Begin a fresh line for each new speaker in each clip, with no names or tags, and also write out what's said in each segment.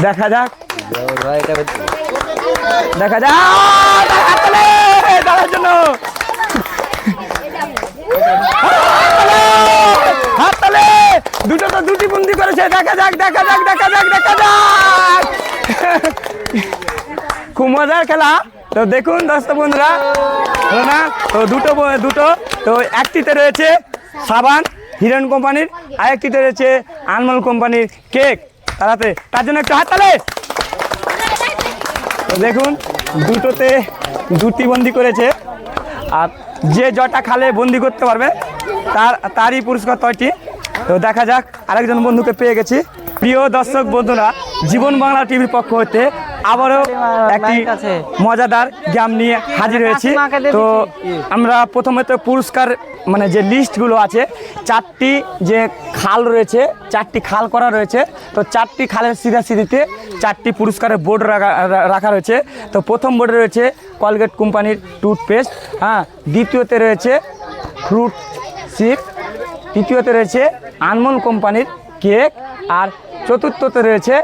দেখা যাক তার জন্য হাততালি দুটো তো দুটি বন্দি করেছে দেখা যাক খুব মজার খেলা তো দেখুন দর্শক বন্ধুরা হলো না তো দুটো তো একটিতে রয়েছে সাবান হিরণ কোম্পানির আর একটিতে রয়েছে আনমোল কোম্পানির কেক তার জন্য একটু হাততালি তো দেখুন দুটোতে দুটি বন্দি করেছে আর যে জটা খালে বন্দি করতে পারবে তারই পুরস্কার 6টি তো দেখা যাক আরেকজন বন্ধুকে পেয়ে গেছি প্রিয় দর্শক বন্ধুরা জীবন বাংলা টিভির পক্ষ হতে আবারও একটি মজাদার গেম নিয়ে হাজির হয়েছি তো আমরা প্রথমে তো পুরস্কার মানে যে লিস্টগুলো আছে 4টি যে খাল রয়েছে 4টি খাল করা রয়েছে তো 4টি খালের সিধাসিধিতে 4টি পুরস্কারের বোর্ড রাখা রয়েছে তো প্রথম বোর্ডে রয়েছে কলগেট কোম্পানির টুথপেস্ট হ্যাঁ দ্বিতীয়তে রয়েছে ফ্রুট চিপ তৃতীয়তে রয়েছে আনমোল কোম্পানির কেক আর চতুর্থতে রয়েছে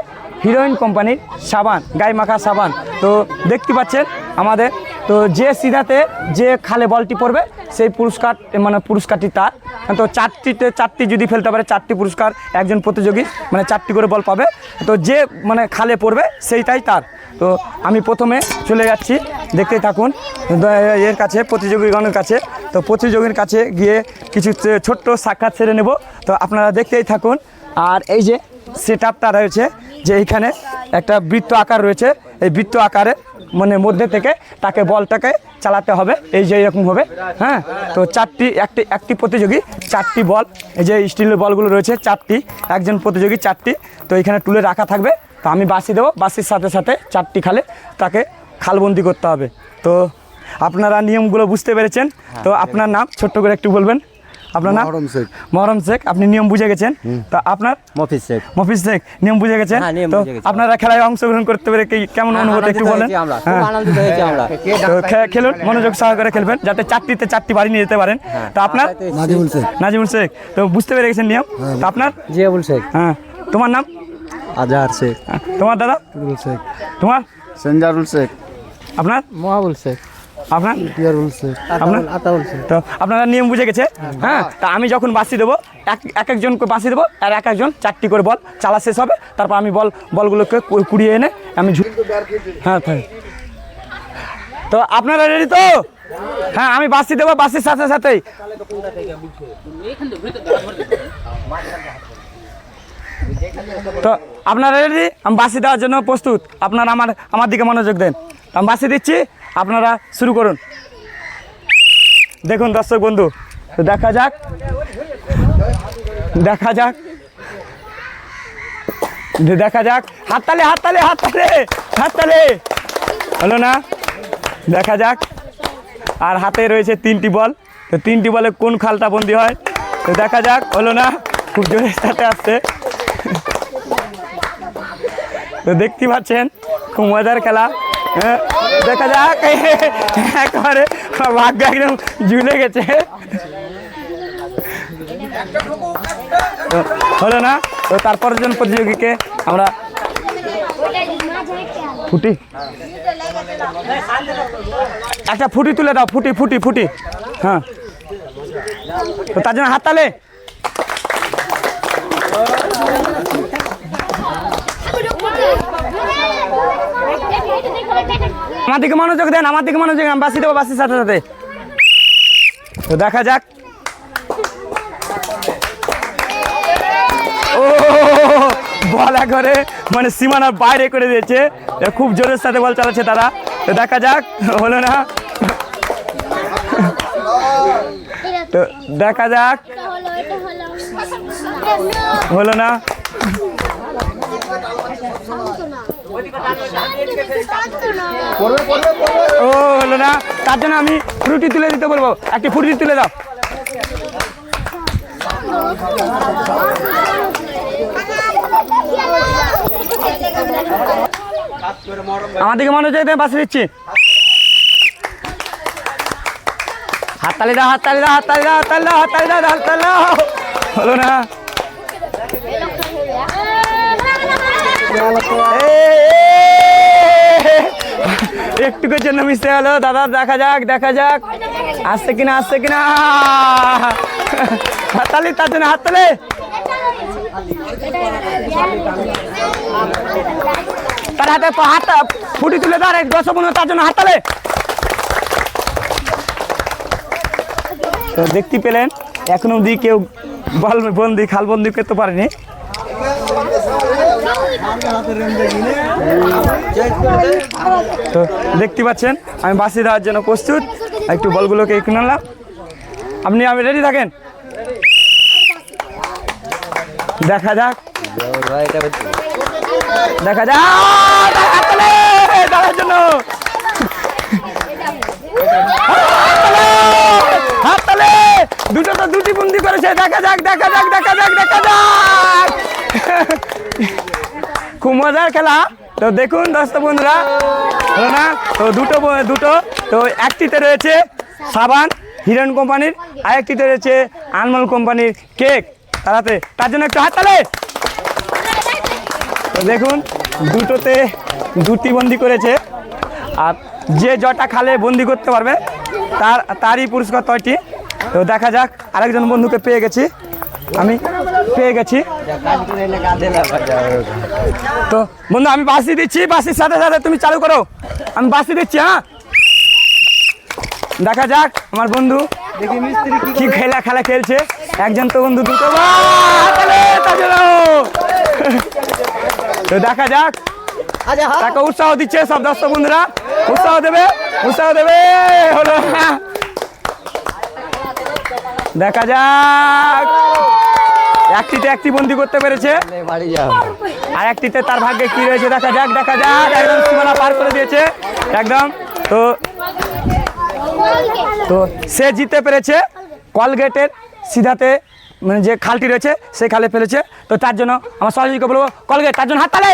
হিরোইন কোম্পানির সাবান গায়ে মাখা সাবান তো দেখতে পাচ্ছেন আমাদের তো যে সিধাতে যে খালে বলটি পড়বে সেই পুরস্কারটি তার তো 4টি যদি ফেলতে পারে 4টি পুরস্কার একজন প্রতিযোগী মানে 4টি করে বল পাবে তো যে খালে পড়বে সেইটাই তার তো আমি প্রথমে চলে যাচ্ছি দেখতেই থাকুন এর কাছে প্রতিযোগীগণের কাছে তো প্রতিযোগীর কাছে গিয়ে কিছু ছোট্ট সাক্ষাৎ সেরে নেব তো আপনারা দেখতেই থাকুন আর এই যে সেটআপটা রয়েছে যে এইখানে একটা বৃত্ত আকার রয়েছে এই বৃত্ত আকারে মধ্যে থেকে তাকে বলটাকে চালাতে হবে এই যে এরকম হবে হ্যাঁ তো একটি প্রতিযোগী 4টি বল এই যে স্টিলের বলগুলো রয়েছে 4টি একজন প্রতিযোগী 4টি তো এখানে তুলে রাখা থাকবে তো আমি বাসি দেবো বাসির সাথে 4টি খালে তাকে খালবন্দি করতে হবে তো আপনারা নিয়মগুলো বুঝতে পেরেছেন তো আপনার নাম ছোট্ট করে একটু বলবেন আপনার নাম মহরম শেখ আপনি নিয়ম বুঝে গেছেন তো আপনার মফিজ শেখ নিয়ম বুঝে গেছেন তো আপনারা খেলায় অংশগ্রহণ করতে পেরে কেমন অনুভূতি একটু বলেন তো খেলুন মনোযোগ সহকারে খেলবেন যাতে 4টি বাড়ি নিয়ে যেতে পারেন তো আপনার নাজিমুল শেখ তো বুঝতে পেরে গেছেন নিয়ম তো আপনার জিয়াবুল শেখ হ্যাঁ তোমার নাম আজহার শেখ তোমার দাদা শেখ তোমার সঞ্জারুল শেখ আপনার মহাবুল শেখ আপনার তো আপনারা নিয়ম বুঝে গেছে হ্যাঁ তা আমি যখন বাসি দেবো একজনকে বাসি দেবো আর একজন 4টি করে বল চালা শেষ হবে তারপর আমি বলগুলোকে কুড়িয়ে এনে আমি হ্যাঁ তো আপনারা রেডি তো হ্যাঁ আমি বাসি দেবো বাসির সাথেই তো আপনারা রেডি আমি বাসি দেওয়ার জন্য প্রস্তুত আপনারা আমার দিকে মনোযোগ দেন আমি বাসি দিচ্ছি আপনারা শুরু করুন দেখুন দর্শক বন্ধু তো দেখা যাক হাততালি হলো না দেখা যাক আর হাতে রয়েছে 3টি বল তো 3টি বলে কোন খালটা বন্দি হয় তো দেখা যাক হলো না খুব জোরের সাথে আসছে তো দেখতে পাচ্ছেন খুব মজার খেলা দেখা যাক একেবারে ভাগ্য একদম ঝুলে গেছে হলো না তো তারপর জন প্রতিযোগীকে আমরা একটা ফুটি তুলে দাও ফুটি হ্যাঁ তো তার জন্য হাততালি আমার দিকে মনোযোগ দেন আমি বাসি দেবো বাসির সাথে তো দেখা যাক ও বল করে সীমানার বাইরে করে দিয়েছে খুব জোরের সাথে বল চালাচ্ছে তারা তো দেখা যাক হলো না তো দেখা যাক হলো না ও হলো না তার জন্য আমি ফ্রুটি তুলে দিতে বলবো একটি ফ্রুটি তুলে দাও আমার দিকে মনোযোগ দিয়ে বাসি দিচ্ছি হাততালি দাও হলো না একটুকের জন্য মিশতে গেল দাদা। দেখা যাক আসছে কিনা হাততালি তার জন্য, হাততালি। তার হাতে ফুটি তুলে ধর 10-15 তার জন্য হাততালি। তো দেখতে পেলেন এখনো অব্দি কেউ বলবন্দি খালবন্দি করতে পারেনি। তো দেখতে পাচ্ছেন আমি বাসি দেওয়ার জন্য প্রস্তুত। একটু বলগুলোকে কিনে নিলাম। আপনি রেডি থাকেন। দেখা যাক দাদার জন্য হাততালি। দুটো তো দুটি বন্দি করেছে। দেখা যাক খুব মজার খেলা। তো দেখুন দর্শক বন্ধুরা, হলো না? তো দুটো তো একটিতে রয়েছে সাবান হিরণ কোম্পানির, আর একটিতে রয়েছে আনমোল কোম্পানির কেক। তার জন্য একটু হাততালি। তো দেখুন দুটোতে দুটি বন্দি করেছে, আর যে জটা খালে বন্দি করতে পারবে তারই পুরস্কার 6টি। তো দেখা যাক, আরেকজন বন্ধুকে পেয়ে গেছি। তো বন্ধু আমি বাঁশি দিচ্ছি, বাঁশির সাথে সাথে তুমি চালু করো। আমি বাঁশি দিচ্ছি। হ্যাঁ, দেখা যাক আমার বন্ধু কি খেলা খেলছে। একজন তো বন্ধু দুটো। তো দেখা যাক, তাকে উৎসাহ দিচ্ছে সব দর্শক বন্ধুরা। উৎসাহ দেবে। হলো দেখা যাক, একটি বন্দি করতে পেরেছে, আর একটিতে তার ভাগ্যে কি রয়েছে দেখা যাক। একদম সীমানা পার করে দিয়েছে একদম। তো সে জিতে পেরেছে কলগেটের সিধাতে, মানে যে খালটি রয়েছে সেই খালে ফেলেছে। তো তার জন্য আমার সহযোগীকে বলবো কলগেট, তার জন্য হাততালি।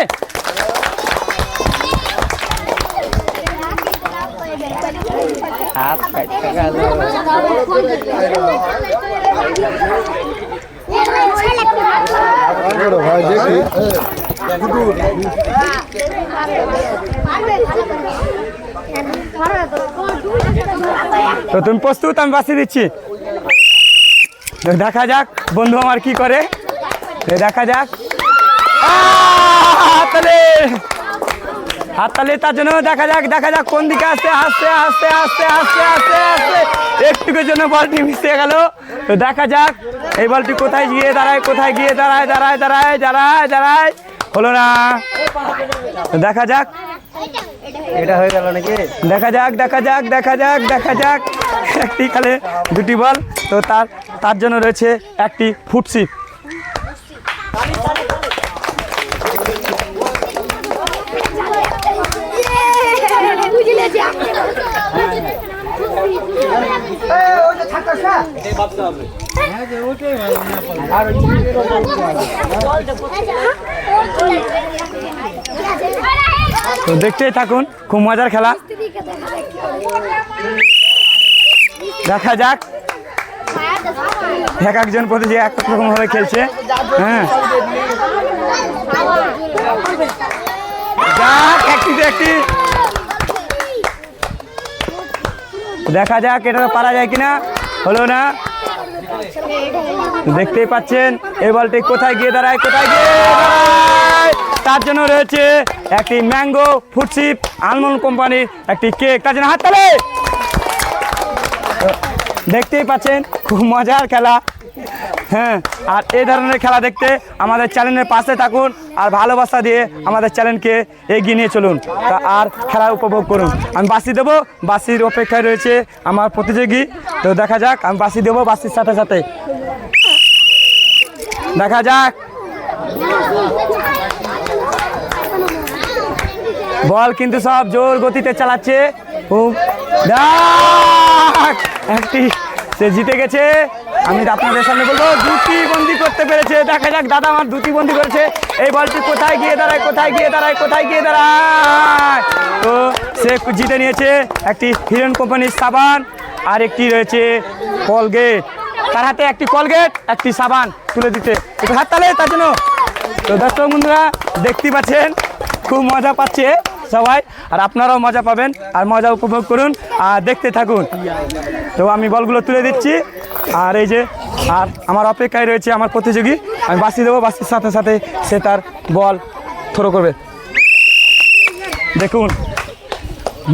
তো তুমি প্রস্তুত? আমি বাঁশি দিচ্ছি। দেখা যাক বন্ধু আমার কি করে। দেখা যাক, হাততালি তার জন্য। দেখা যাক কোন দিকে আসতে একটুকের জন্য বলটি মিশে গেল। তো দেখা যাক এই বলটি কোথায় গিয়ে দাঁড়ায়। হলো না। দেখা যাক, এটা হয়ে গেল নাকি? দেখা যাক একটি খালে দুটি বল। তো তার জন্য রয়েছে একটি ফুটসিপ। তো দেখতেই থাকুন, খুব মজার খেলা। দেখা যাক একজন প্রতি যে এক রকম ভাবে খেলছে। হ্যাঁ, একটি দেখা যাক এটা পারা যায় কিনা। হলো না। দেখতেই পাচ্ছেন এই বলটি কোথায় গিয়ে দাঁড়ায়। তার জন্য রয়েছে একটি ম্যাঙ্গো ফুটসিপ আনমোল কোম্পানির একটি কেক। তার জন্য হাততালি। দেখতেই পাচ্ছেন খুব মজার খেলা। হ্যাঁ, আর এই ধরনের খেলা দেখতে আমাদের চ্যানেলের পাশে থাকুন, আর ভালোবাসা দিয়ে আমাদের চ্যানেলকে এগিয়ে নিয়ে চলুন, আর খেলা উপভোগ করুন। আমি বাঁশি দেবো, বাঁশির অপেক্ষায় রয়েছে আমার প্রতিযোগী। তো দেখা যাক, আমি বাঁশি দেবো, বাঁশির সাথে সাথে দেখা যাক। বল কিন্তু সব জোর গতিতে চালাচ্ছে। একটি সে জিতে গেছে। আমি আপনাদের সামনে বলবো দুটি বন্দি করতে পেরেছে। দেখা যাক দাদা আমার দুটি বন্দি করেছে। এই বলটি কোথায় গিয়ে দাঁড়ায়। তো সে জিতে নিয়েছে একটি হিরণ কোম্পানির সাবান, আর একটি রয়েছে কলগেট। তার হাতে একটি কলগেট, একটি সাবান তুলে দিতে একটু হাততালি তার জন্য। তো দর্শক বন্ধুরা দেখতে পাচ্ছেন খুব মজা পাচ্ছে সবাই, আর আপনারাও মজা পাবেন আর মজা উপভোগ করুন আর দেখতে থাকুন। তো আমি বলগুলো তুলে দিচ্ছি, আর এই যে আর আমার অপেক্ষায় রয়েছে আমার প্রতিযোগী, আমি বাসি দেবো, বাসির সাথে সাথে সে তার বল থ্রো করবে। দেখুন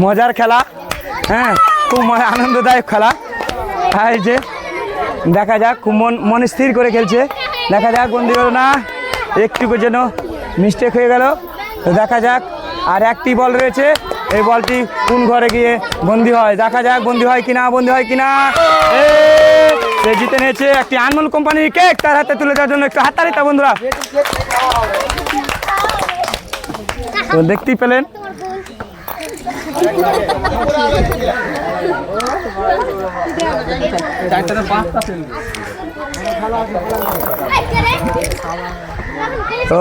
মজার খেলা, হ্যাঁ খুব আনন্দদায়ক খেলা। এই যে দেখা যাক, খুব মন স্থির করে খেলছে, দেখা যাক বন্দি হলো না, একটুকু যেন মিস্টেক হয়ে গেল। তো দেখা যাক, আর একটি বল রয়েছে, এই বলটি কোন ঘরে গিয়ে বন্দি হয়, দেখা যাক বন্দি হয় কিনা, বন্দি হয় কিনা। সে জিতে নিয়েছে একটি আনমোল কোম্পানির কেক, তার হাতে তুলে দেওয়ার জন্য একটু হাততালিটা বন্ধুরা। তো দেখতেই পেলেন তো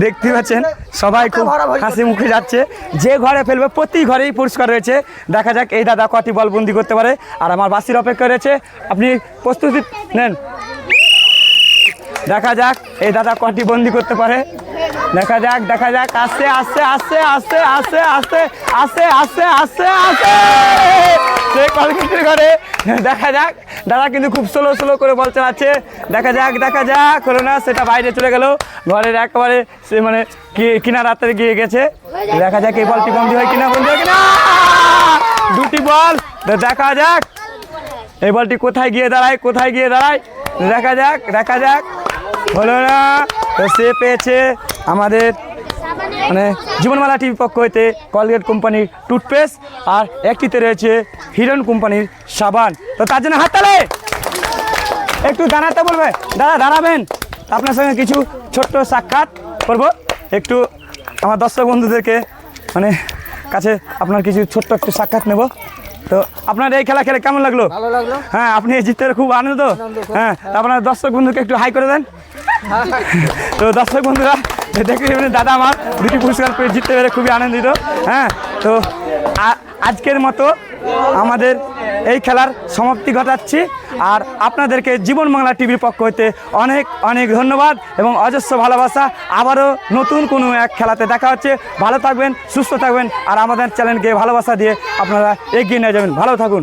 দেখতে পাচ্ছেন সবাই খুব হাসি মুখে যাচ্ছে, যে ঘরে ফেলবে প্রতি ঘরেই পুরস্কার রয়েছে। দেখা যাক এই দাদা কটি বল বন্দি করতে পারে, আর আমার বাসির অপেক্ষা রয়েছে, আপনি প্রস্তুতি নেন। দেখা যাক এই দাদা কটি বন্দি করতে পারে, দেখা যাক দেখা যাক। আস্তে আস্তে আস্তে আস্তে আস্তে আস্তে আস্তে আস্তে আস্তে আস্তে সে কলকাতার ঘরে, দেখা যাক দাদা কিন্তু খুব স্লো করে বল চালাচ্ছে, দেখা যাক হলো না, সেটা বাইরে চলে গেল, ঘরের একেবারে সে মানে কিনারাতে গিয়ে গেছে। দেখা যাক এই বলটি বন্দি হয় কিনা, বন্দি হয় কিনা, দুটি বল। দেখা যাক এই বলটি কোথায় গিয়ে দাঁড়ায়, দেখা যাক হলো না। তো সে পেয়েছে আমাদের মানে জীবনমালা টিভি পক্ষ হইতে কলগেট কোম্পানির টুথপেস্ট, আর একটিতে রয়েছে হিরন কোম্পানির সাবান। তো তার জন্য হাততালি, একটু দাঁড়াতে বলবে, দাদা দাঁড়াবেন, আপনার সঙ্গে কিছু ছোট্ট সাক্ষাৎ করবো, একটু আমার দর্শক বন্ধুদেরকে মানে কাছে আপনার কিছু ছোট্ট একটু সাক্ষাৎ নেব। তো আপনার এই খেলা খেলে কেমন লাগলো?
ভালো লাগলো।
হ্যাঁ, আপনি জিততে খুব আনন্দ। হ্যাঁ, আপনার দর্শক বন্ধুকে একটু হাই করে দেন। তো দর্শক বন্ধুরা দেখতে দাদা আমার দুটি পুরস্কার পেয়ে জিততে পেরে খুবই আনন্দিত। হ্যাঁ, তো আজকের মতো আমাদের এই খেলার সমাপ্তি ঘটাচ্ছি, আর আপনাদেরকে জীবন বাংলা টিভির পক্ষ হইতে অনেক অনেক ধন্যবাদ এবং অজস্র ভালোবাসা। আবারও নতুন কোনো এক খেলাতে দেখা হচ্ছে। ভালো থাকবেন, সুস্থ থাকবেন, আর আমাদের চ্যানেলকে ভালোবাসা দিয়ে আপনারা এগিয়ে নিয়ে যাবেন। ভালো থাকুন।